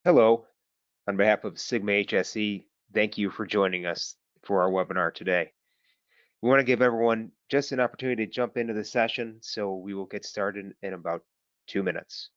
Hello, on behalf of Sigma-HSE, thank you for joining us for our webinar today. We want to give everyone just an opportunity to jump into the session, so we will get started in about 2 minutes.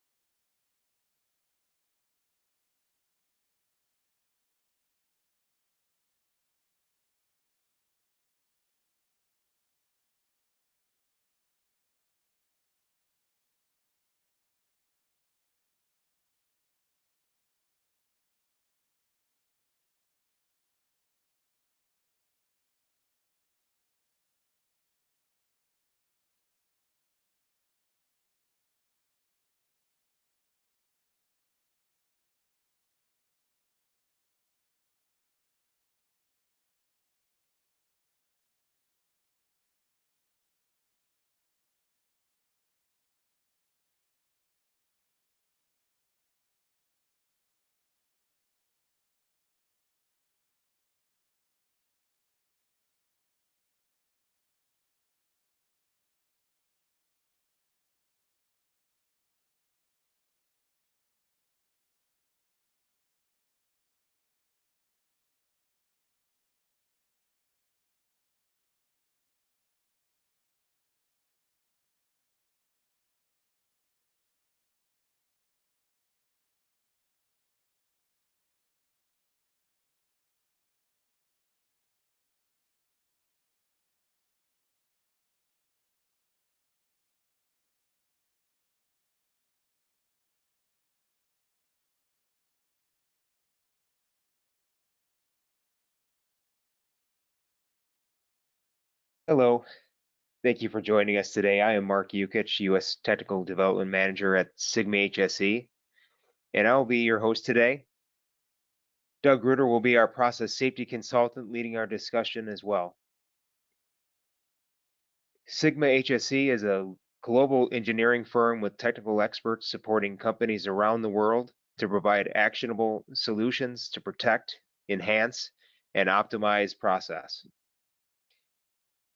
Hello, thank you for joining us today. I am Mark Yukich, U.S. Technical Development Manager at Sigma-HSE, and I will be your host today. Doug Ruder will be our process safety consultant leading our discussion as well. Sigma-HSE is a global engineering firm with technical experts supporting companies around the world to provide actionable solutions to protect, enhance, and optimize process.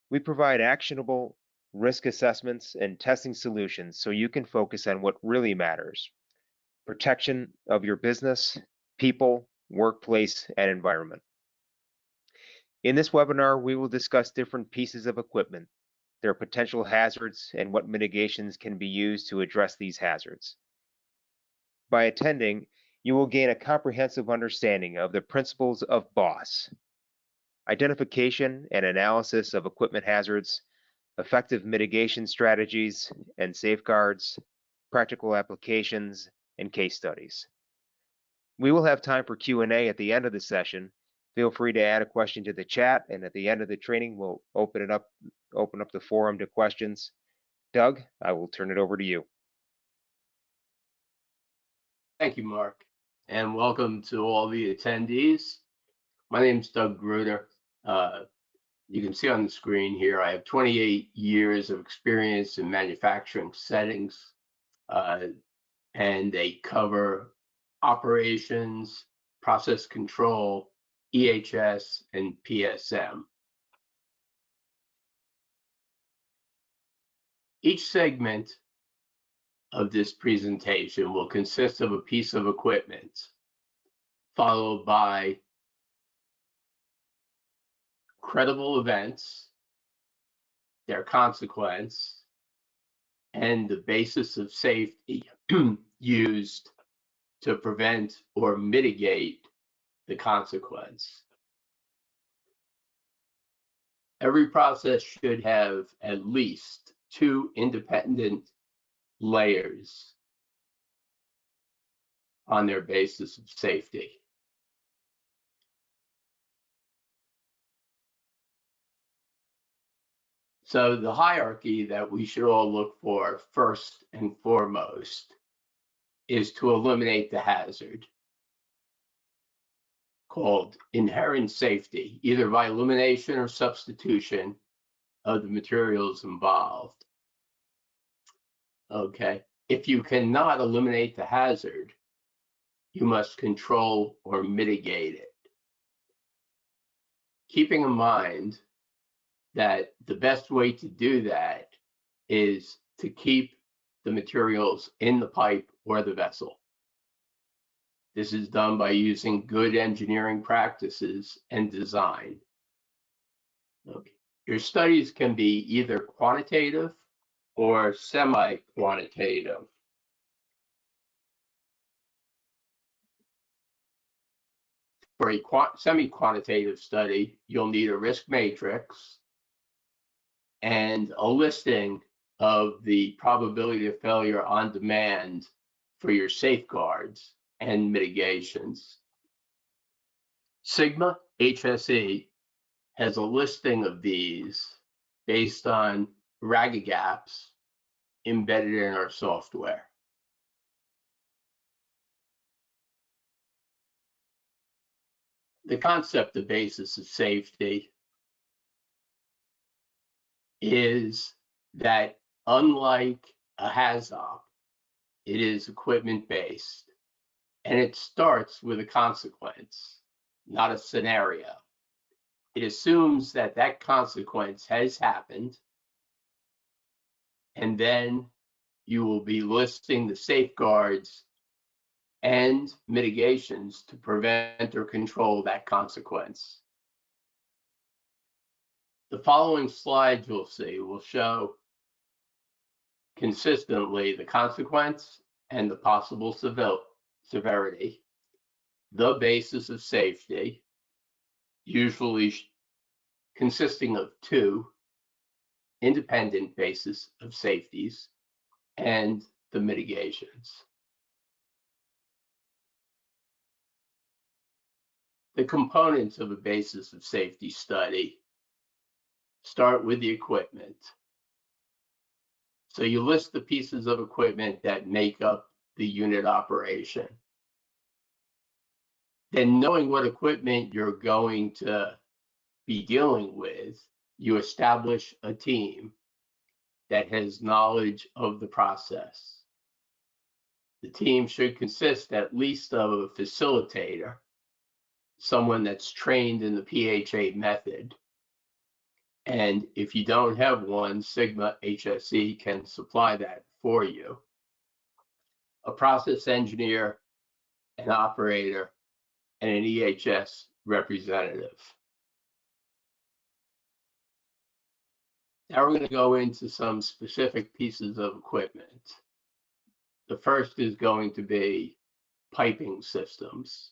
We provide actionable risk assessments and testing solutions so you can focus on what really matters: protection of your business, people, workplace, and environment. In this webinar, we will discuss different pieces of equipment, their potential hazards, and what mitigations can be used to address these hazards. By attending, you will gain a comprehensive understanding of the principles of BOSS: identification and analysis of equipment hazards, effective mitigation strategies and safeguards, practical applications, and case studies. We will have time for Q&A at the end of the session. Feel free to add a question to the chat, and at the end of the training, we'll open up the forum to questions. Doug, I will turn it over to you. Thank you, Mark, and welcome to all the attendees. My name is Doug Gruder. You can see on the screen here, I have 28 years of experience in manufacturing settings, and they cover operations, process control, EHS, and PSM. Each segment of this presentation will consist of a piece of equipment, followed by credible events, their consequence, and the basis of safety used to prevent or mitigate the consequence. Every process should have at least 2 independent layers on their basis of safety. So the hierarchy that we should all look for first and foremost is to eliminate the hazard, called inherent safety, either by elimination or substitution of the materials involved. Okay, if you cannot eliminate the hazard, you must control or mitigate it. Keeping in mind that the best way to do that is to keep the materials in the pipe or the vessel. This is done by using good engineering practices and design. Okay. Your studies can be either quantitative or semi-quantitative. For a semi-quantitative study, you'll need a risk matrix and a listing of the probability of failure on demand for your safeguards and mitigations. Sigma-HSE has a listing of these based on ragged gaps embedded in our software. The concept of basis of safety is that unlike a HAZOP, it is equipment based, and it starts with a consequence, not a scenario. It assumes that that consequence has happened, and then you will be listing the safeguards and mitigations to prevent or control that consequence. The following slides you'll see will show consistently the consequence and the possible severity, the basis of safety, usually consisting of two independent bases of safeties, and the mitigations. The components of a basis of safety study start with the equipment. So you list the pieces of equipment that make up the unit operation. Then, knowing what equipment you're going to be dealing with, you establish a team that has knowledge of the process. The team should consist at least of a facilitator, someone that's trained in the PHA method. And if you don't have one, Sigma-HSE can supply that for you. A process engineer, an operator, and an EHS representative. Now we're going to go into some specific pieces of equipment. The first is going to be piping systems.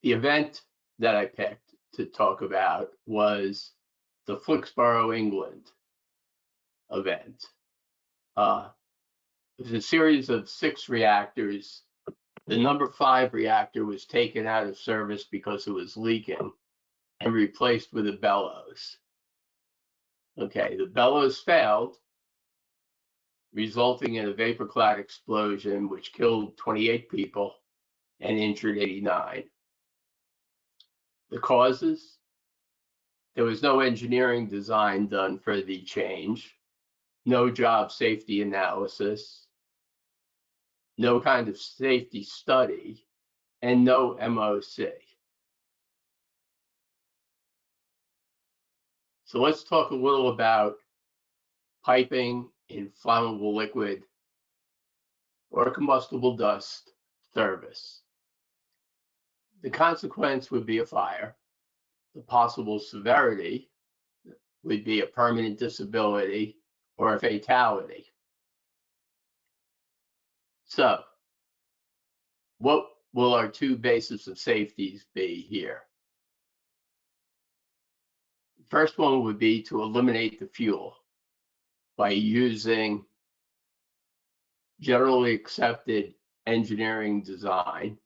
The event that I picked to talk about was the Flixborough, England event. It was a series of 6 reactors. The number 5 reactor was taken out of service because it was leaking and replaced with a bellows. Okay, the bellows failed, resulting in a vapor cloud explosion, which killed 28 people and injured 89. The causes? There was no engineering design done for the change, no job safety analysis, no kind of safety study, and no MOC. So let's talk a little about piping in flammable liquid or combustible dust service. The consequence would be a fire. The possible severity would be a permanent disability or a fatality. So, what will our 2 bases of safeties be here? First one would be to eliminate the fuel by using generally accepted engineering design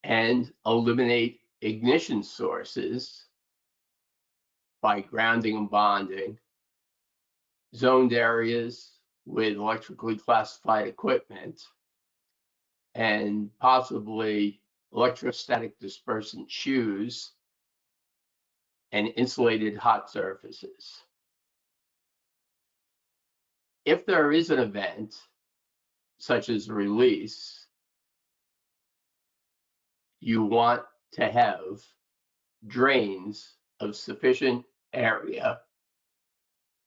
and eliminate ignition sources by grounding and bonding zoned areas with electrically classified equipment and possibly electrostatic dispersant shoes and insulated hot surfaces. If there is an event, such as a release, you want to have drains of sufficient area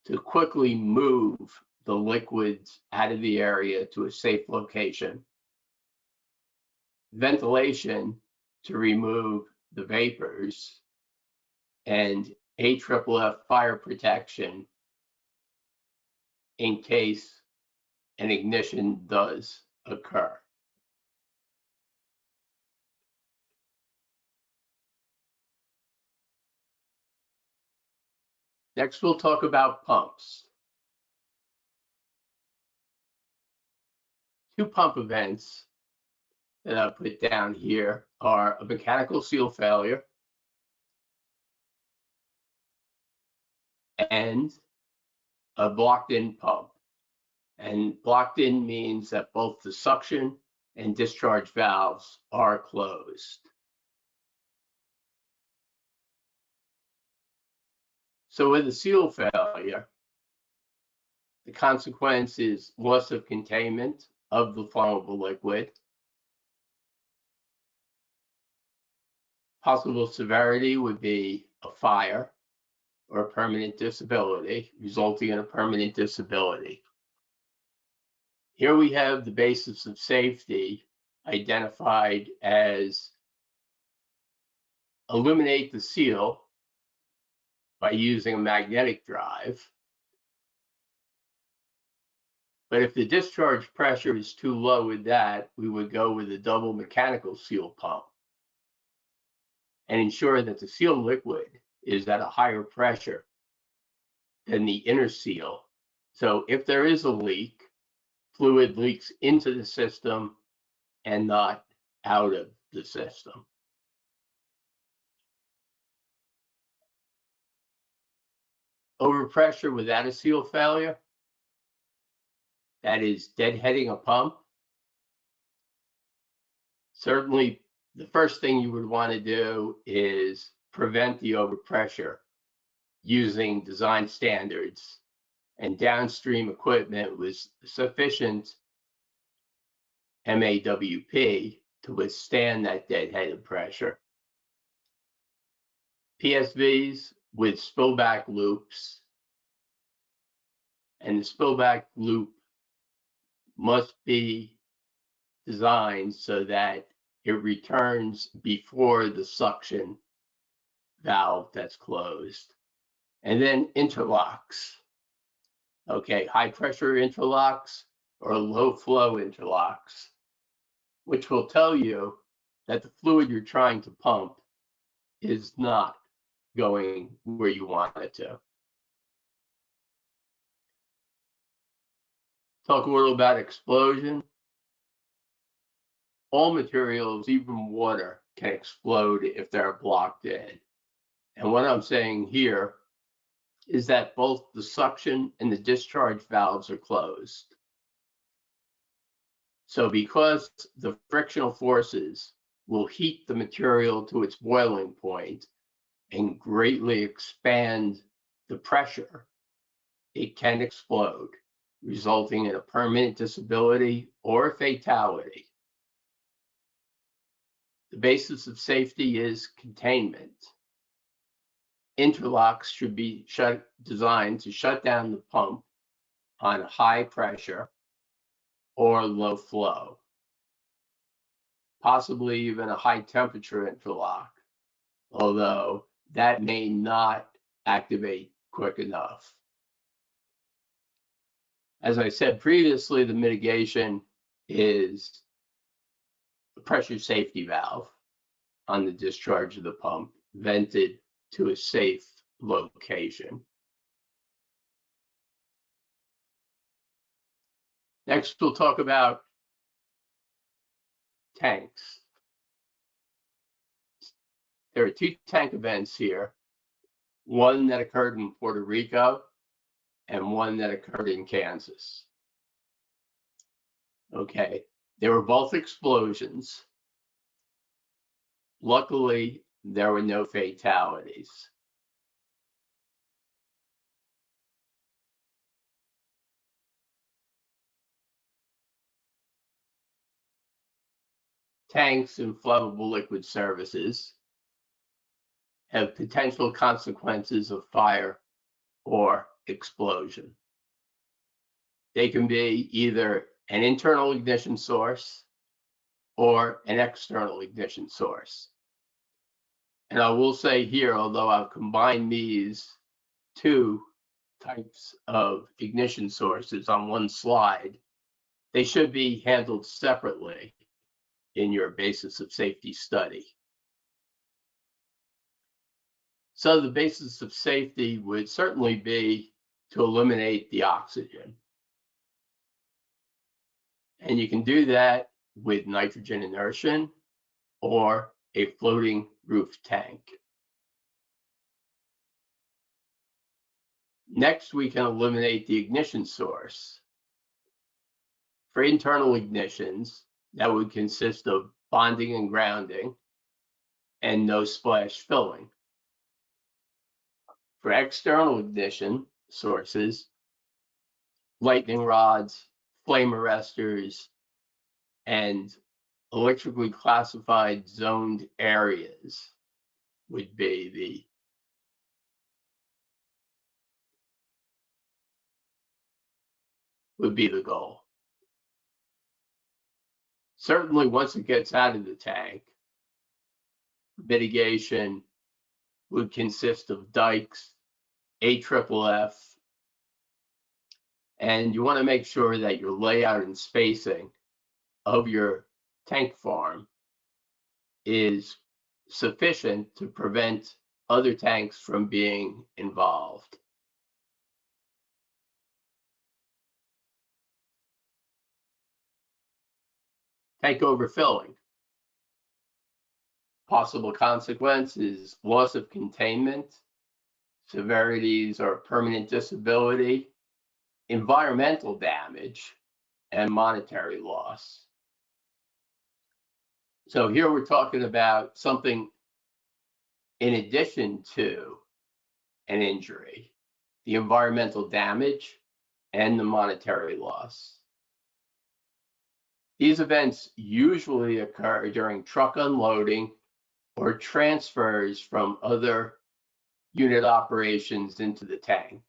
to quickly move the liquids out of the area to a safe location. Ventilation to remove the vapors, and AFFF fire protection in case an ignition does occur. Next, we'll talk about pumps. Two pump events that I put down here are a mechanical seal failure and a blocked-in pump. And blocked-in means that both the suction and discharge valves are closed. So with a seal failure, the consequence is loss of containment of the flammable liquid. Possible severity would be a fire or a permanent disability, resulting in a permanent disability. Here we have the basis of safety identified as eliminate the seal by using a magnetic drive. But if the discharge pressure is too low with that, we would go with a double mechanical seal pump and ensure that the seal liquid is at a higher pressure than the inner seal. So if there is a leak, fluid leaks into the system and not out of the system. Overpressure without a seal failure, that is deadheading a pump. Certainly, the first thing you would want to do is prevent the overpressure using design standards and downstream equipment with sufficient MAWP to withstand that deadheaded pressure. PSVs with spillback loops, and the spillback loop must be designed so that it returns before the suction valve that's closed. And then interlocks. Okay, high pressure interlocks or low flow interlocks, which will tell you that the fluid you're trying to pump is not going where you want it to. Talk a little about explosion. All materials, even water, can explode if they're blocked in. And what I'm saying here is that both the suction and the discharge valves are closed. So because the frictional forces will heat the material to its boiling point and greatly expand the pressure, it can explode, resulting in a permanent disability or a fatality. The basis of safety is containment. Interlocks should be designed to shut down the pump on high pressure or low flow, possibly even a high temperature interlock, although that may not activate quick enough. As I said previously, the mitigation is a pressure safety valve on the discharge of the pump, vented to a safe location. Next, we'll talk about tanks. There are two tank events here, one that occurred in Puerto Rico and one that occurred in Kansas. Okay, they were both explosions. Luckily, there were no fatalities. Tanks and flammable liquid services have potential consequences of fire or explosion. They can be either an internal ignition source or an external ignition source. And I will say here, although I've combined these two types of ignition sources on one slide, they should be handled separately in your basis of safety study. So the basis of safety would certainly be to eliminate the oxygen. And you can do that with nitrogen immersion or a floating roof tank. Next, we can eliminate the ignition source. For internal ignitions, that would consist of bonding and grounding and no splash filling. For external ignition sources, lightning rods, flame arresters, and electrically classified zoned areas would be the goal. Certainly, once it gets out of the tank, mitigation would consist of dikes, AFFF, and you want to make sure that your layout and spacing of your tank farm is sufficient to prevent other tanks from being involved. Tank overfilling. Possible consequences: loss of containment, severities or permanent disability, environmental damage, and monetary loss. So here we're talking about something in addition to an injury, the environmental damage and the monetary loss. These events usually occur during truck unloading or transfers from other unit operations into the tank.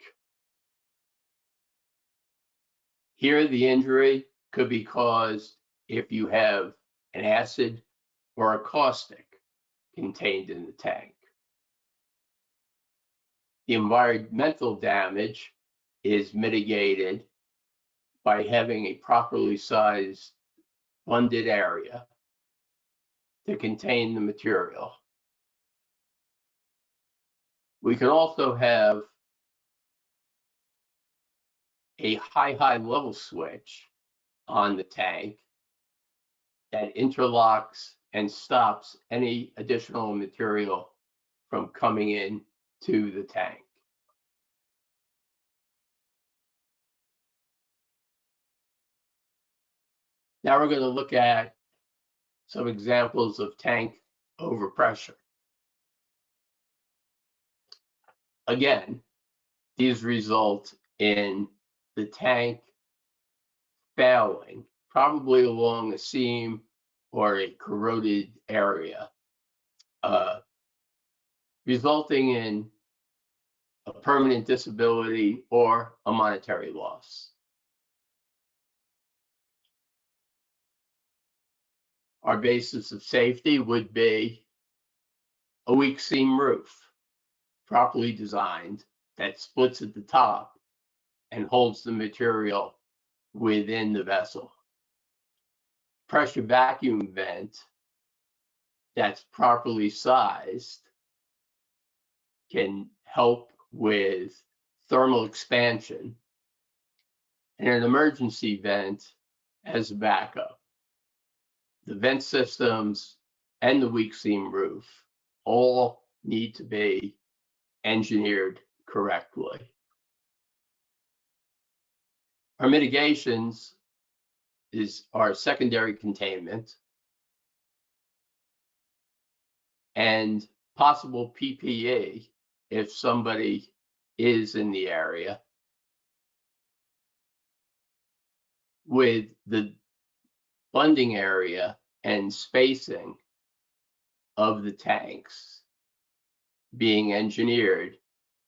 Here, the injury could be caused if you have an acid or a caustic contained in the tank. The environmental damage is mitigated by having a properly sized bonded area to contain the material. We can also have a high level switch on the tank that interlocks and stops any additional material from coming in to the tank. Now we're going to look at some examples of tank overpressure. Again, these result in the tank failing, probably along a seam or a corroded area, resulting in a permanent disability or a monetary loss. Our basis of safety would be a weak seam roof, properly designed, that splits at the top and holds the material within the vessel. Pressure vacuum vent that's properly sized can help with thermal expansion, and an emergency vent as a backup. The vent systems and the weak seam roof all need to be engineered correctly. Our mitigations is our secondary containment and possible PPE if somebody is in the area, with the bonding area and spacing of the tanks being engineered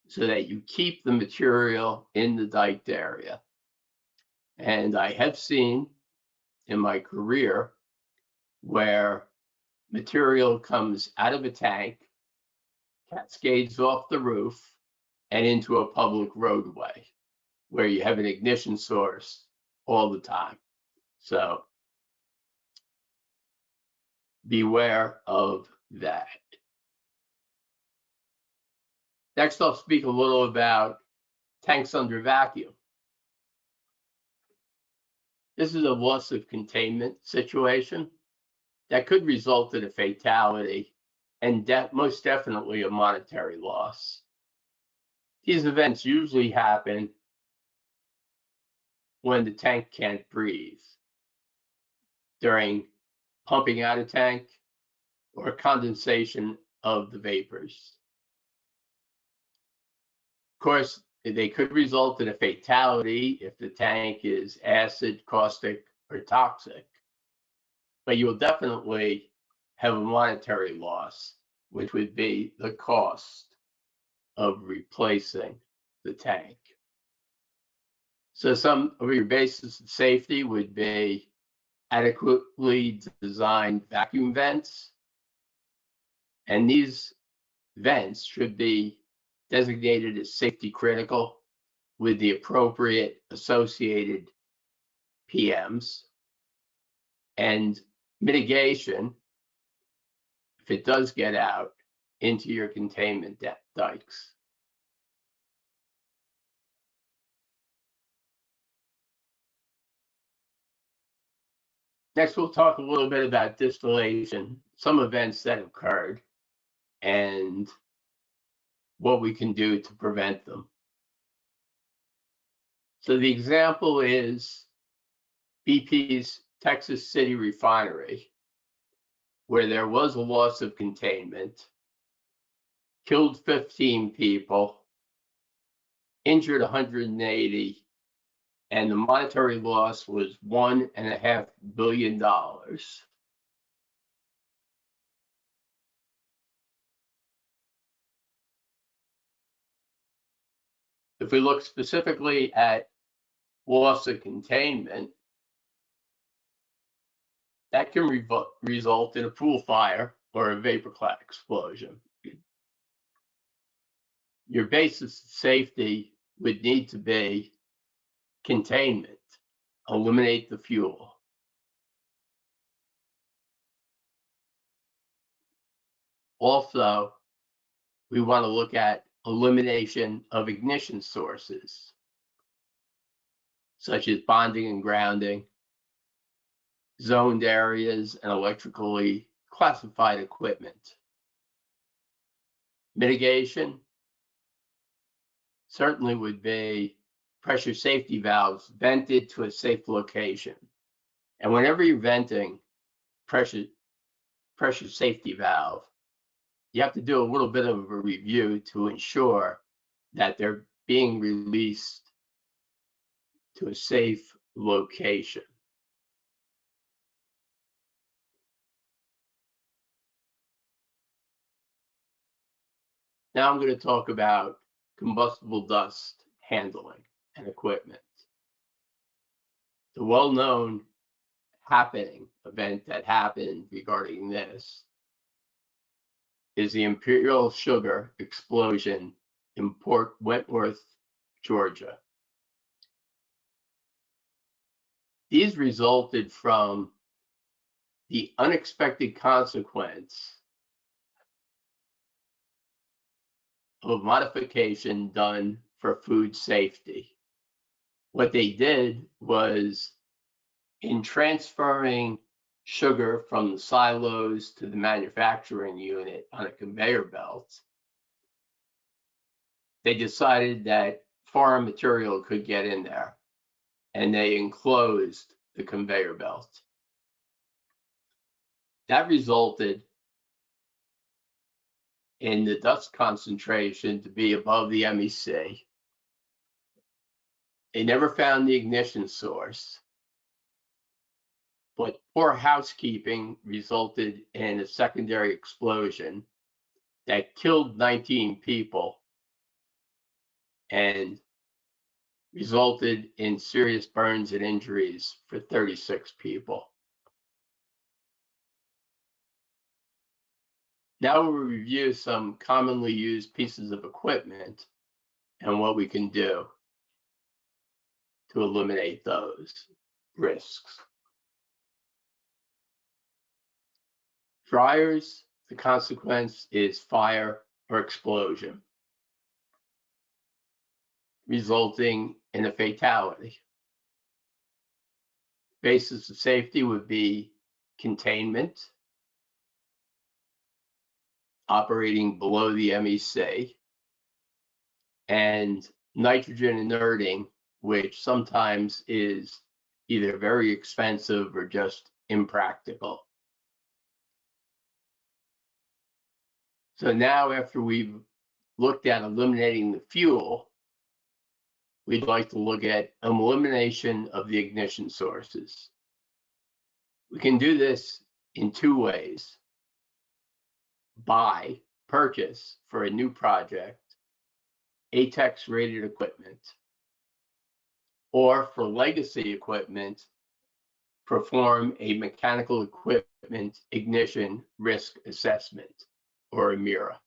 so that you keep the material in the diked area. And I have seen in my career where material comes out of a tank, cascades off the roof, and into a public roadway where you have an ignition source all the time. So beware of that. Next, I'll speak a little about tanks under vacuum. This is a loss of containment situation that could result in a fatality and most definitely a monetary loss. These events usually happen when the tank can't breathe, during pumping out a tank or condensation of the vapors. Of course, they could result in a fatality if the tank is acid, caustic, or toxic, but you will definitely have a monetary loss, which would be the cost of replacing the tank. So some of your basis of safety would be adequately designed vacuum vents, and these vents should be designated as safety critical with the appropriate associated PMs, and mitigation if it does get out into your containment dikes. Next, we'll talk a little bit about distillation, some events that occurred, and what we can do to prevent them. So the example is BP's Texas City refinery, where there was a loss of containment, killed 15 people, injured 180, and the monetary loss was $1.5 billion. If we look specifically at loss of containment, that can result in a pool fire or a vapor cloud explosion. Your basis of safety would need to be containment, eliminate the fuel. Also, we want to look at elimination of ignition sources, such as bonding and grounding, zoned areas, and electrically classified equipment. Mitigation certainly would be pressure safety valves vented to a safe location. And whenever you're venting pressure safety valve, you have to do a little bit of a review to ensure that they're being released to a safe location. Now I'm going to talk about combustible dust handling and equipment. The well-known event that happened regarding this is the Imperial Sugar explosion in Port Wentworth, Georgia. These resulted from the unexpected consequence of a modification done for food safety. What they did was, in transferring sugar from the silos to the manufacturing unit on a conveyor belt, they decided that foreign material could get in there, and they enclosed the conveyor belt. That resulted in the dust concentration to be above the MEC. They never found the ignition source, but poor housekeeping resulted in a secondary explosion that killed 19 people and resulted in serious burns and injuries for 36 people. Now we'll review some commonly used pieces of equipment and what we can do to eliminate those risks. Fryers, the consequence is fire or explosion, resulting in a fatality. Basis of safety would be containment, operating below the MEC, and nitrogen inerting, which sometimes is either very expensive or just impractical. So now, after we've looked at eliminating the fuel, we'd like to look at elimination of the ignition sources. We can do this in two ways: buy, purchase for a new project, ATEX rated equipment, or for legacy equipment, perform a mechanical equipment ignition risk assessment, or a MIRA.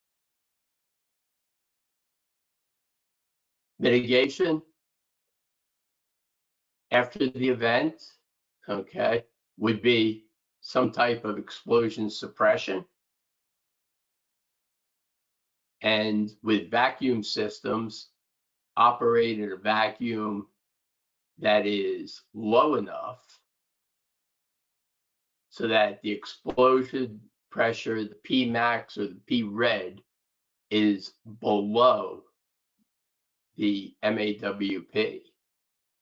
Mitigation after the event, okay, would be some type of explosion suppression. And with vacuum systems, operate at a vacuum that is low enough so that the explosion pressure, the P max or the P red, is below the MAWP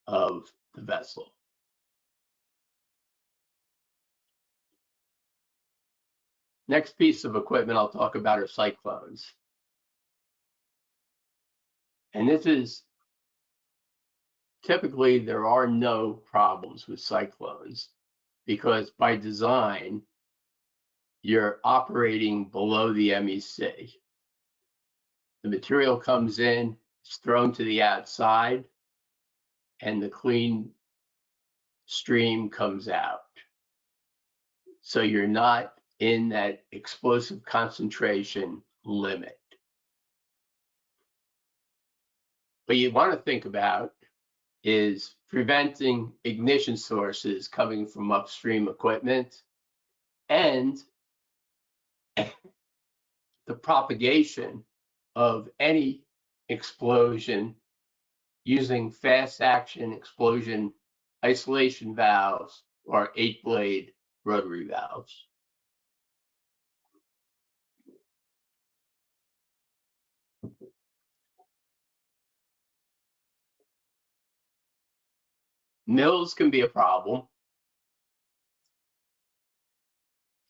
of the vessel. Next piece of equipment I'll talk about are cyclones. And this is typically, there are no problems with cyclones because by design, you're operating below the MEC. The material comes in, it's thrown to the outside, and the clean stream comes out. So you're not in that explosive concentration limit. What you want to think about is preventing ignition sources coming from upstream equipment and the propagation of any explosion using fast action explosion isolation valves or 8-blade rotary valves. Mills can be a problem.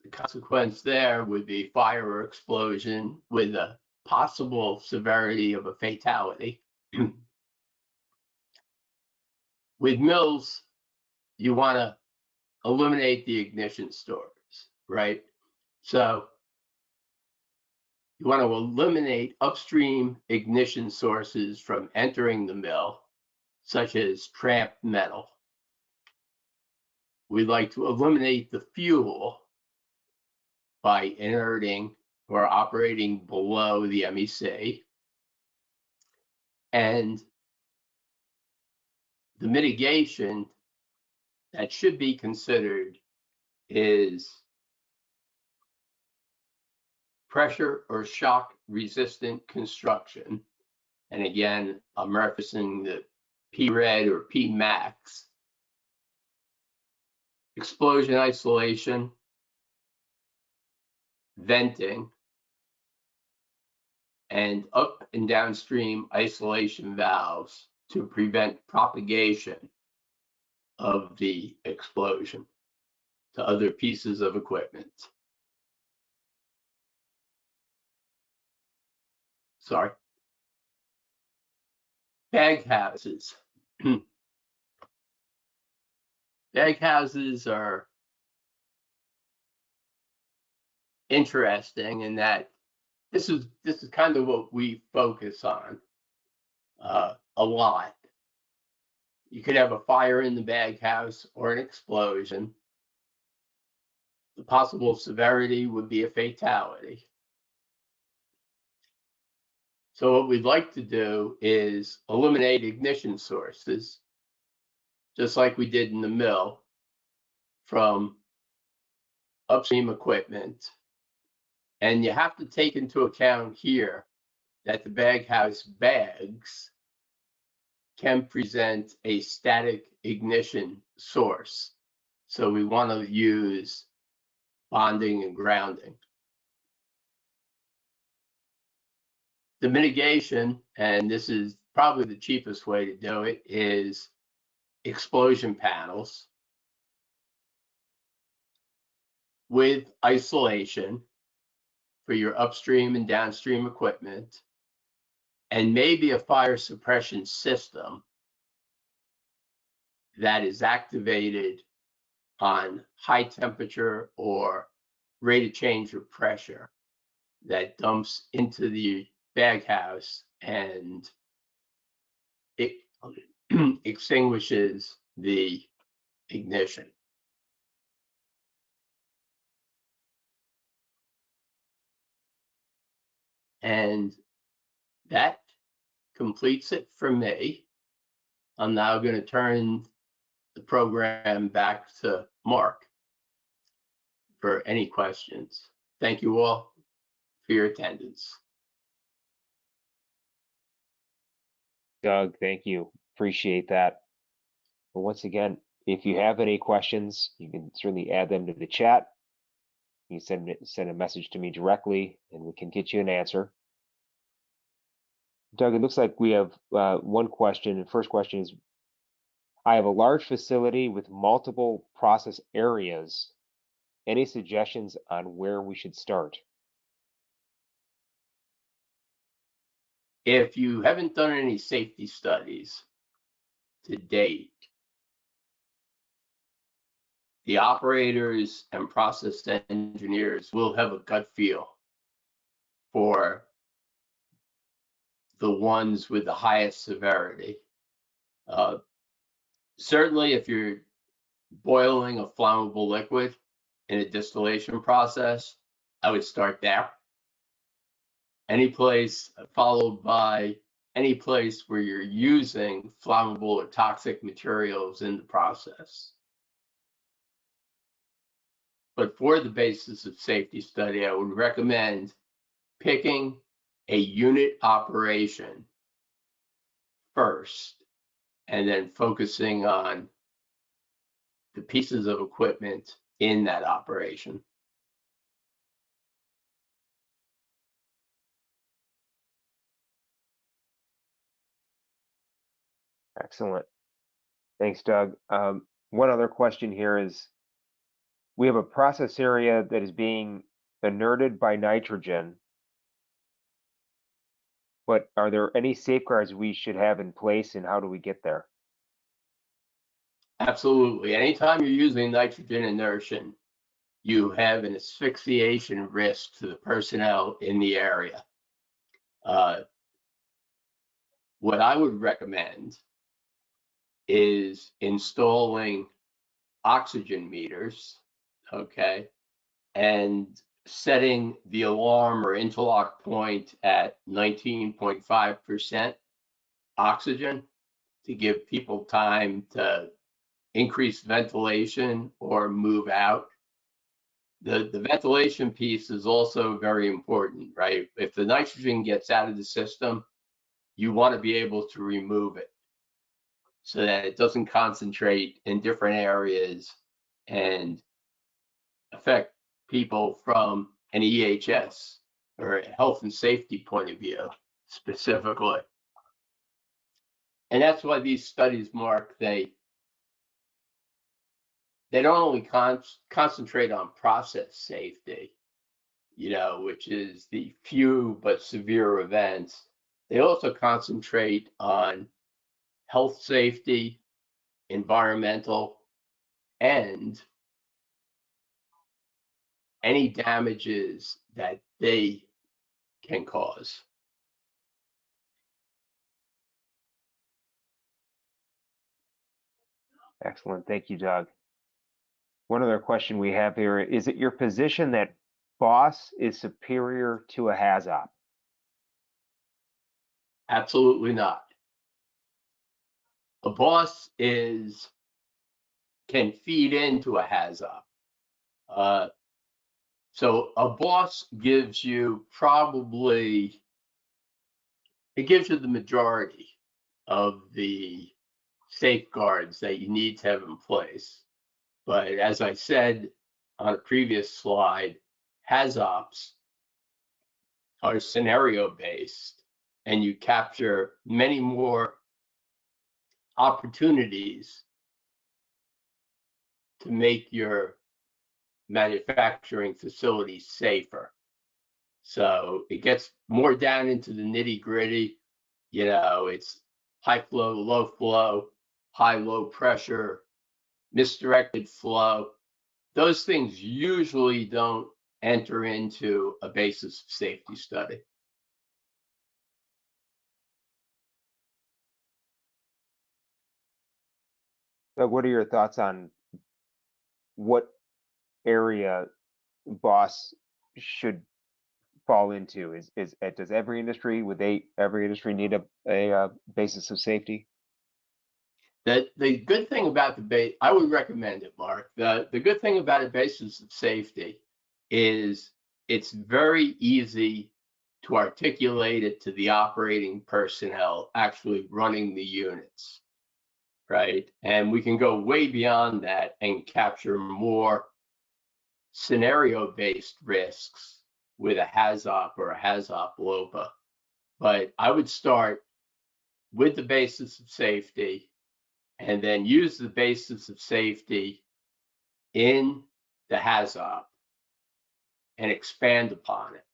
The consequence there would be fire or explosion with a possible severity of a fatality. With mills, you want to eliminate the ignition stores, right? So you want to eliminate upstream ignition sources from entering the mill, such as trapped metal. We'd like to eliminate the fuel by inerting or operating below the MEC. And the mitigation that should be considered is pressure or shock resistant construction. And again, I'm referencing the P red or P max. Explosion isolation, venting, and up and downstream isolation valves to prevent propagation of the explosion to other pieces of equipment. Sorry. Bag houses. Bag houses are interesting in that this is kind of what we focus on a lot. You could have a fire in the baghouse or an explosion. The possible severity would be a fatality. So what we'd like to do is eliminate ignition sources, just like we did in the mill, from upstream equipment. And you have to take into account here that the baghouse bags can present a static ignition source. So we want to use bonding and grounding. The mitigation, and this is probably the cheapest way to do it, is explosion panels with isolation for your upstream and downstream equipment, and maybe a fire suppression system that is activated on high temperature or rate of change of pressure that dumps into the baghouse and it extinguishes the ignition. And that completes it for me. I'm now going to turn the program back to Mark for any questions. Thank you all for your attendance. Doug, thank you. Appreciate that. But once again, if you have any questions, you can certainly add them to the chat. You can send a message to me directly, and we can get you an answer. Doug, it looks like we have one question. The first question is, I have a large facility with multiple process areas. Any suggestions on where we should start? If you haven't done any safety studies to date, the operators and process engineers will have a gut feel for the ones with the highest severity. Certainly, if you're boiling a flammable liquid in a distillation process, I would start there. Any place followed by any place where you're using flammable or toxic materials in the process. But for the basis of safety study, I would recommend picking a unit operation first, and then focusing on the pieces of equipment in that operation. Excellent. Thanks, Doug. One other question here is, we have a process area that is being inerted by nitrogen, but are there any safeguards we should have in place, and how do we get there? Absolutely. Anytime you're using nitrogen inertion, you have an asphyxiation risk to the personnel in the area. What I would recommend is installing oxygen meters, okay, and setting the alarm or interlock point at 19.5% oxygen to give people time to increase ventilation or move out. The ventilation piece is also very important, right? If the nitrogen gets out of the system, you want to be able to remove it so that it doesn't concentrate in different areas and affect people from an EHS or a health and safety point of view specifically. And that's why these studies, Mark, they don't only concentrate on process safety, which is the few but severe events. They also concentrate on health safety, environmental, and any damages that they can cause. Excellent. Thank you, Doug. One other question we have here, is it your position that boss is superior to a HAZOP? Absolutely not. A boss can feed into a HAZOP. So a boss gives you the majority of the safeguards that you need to have in place. But as I said on a previous slide, HAZOPs are scenario based, and you capture many more opportunities to make your manufacturing facilities safer. So it gets more down into the nitty gritty. It's high flow, low flow, high, low pressure, misdirected flow. Those things usually don't enter into a basis of safety study. Doug, what are your thoughts on what area boss should fall into? Does every industry need a basis of safety? The good thing about the base, I would recommend it, Mark. The good thing about a basis of safety is it's very easy to articulate it to the operating personnel actually running the units, right? And we can go way beyond that and capture more scenario-based risks with a HAZOP or a HAZOP LOPA. But I would start with the basis of safety and then use the basis of safety in the HAZOP and expand upon it.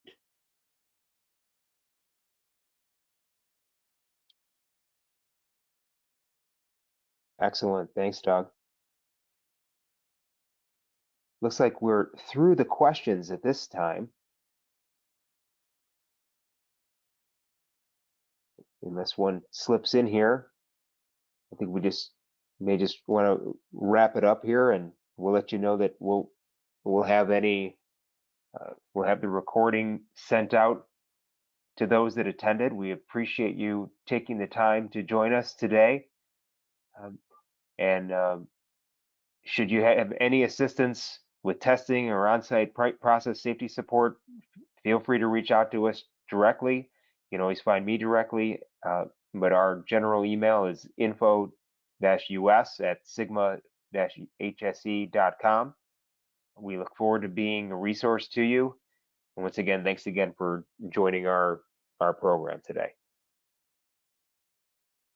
Excellent. Thanks, Doug. Looks like we're through the questions at this time. Unless one slips in here, I think we may just want to wrap it up here, and we'll let you know that we'll have we'll have the recording sent out to those that attended. We appreciate you taking the time to join us today. And should you have any assistance with testing or on-site process safety support, feel free to reach out to us directly. You can always find me directly, but our general email is info-us@sigma-hse.com. We look forward to being a resource to you. And once again, thanks again for joining our program today.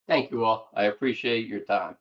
Thank you all. I appreciate your time.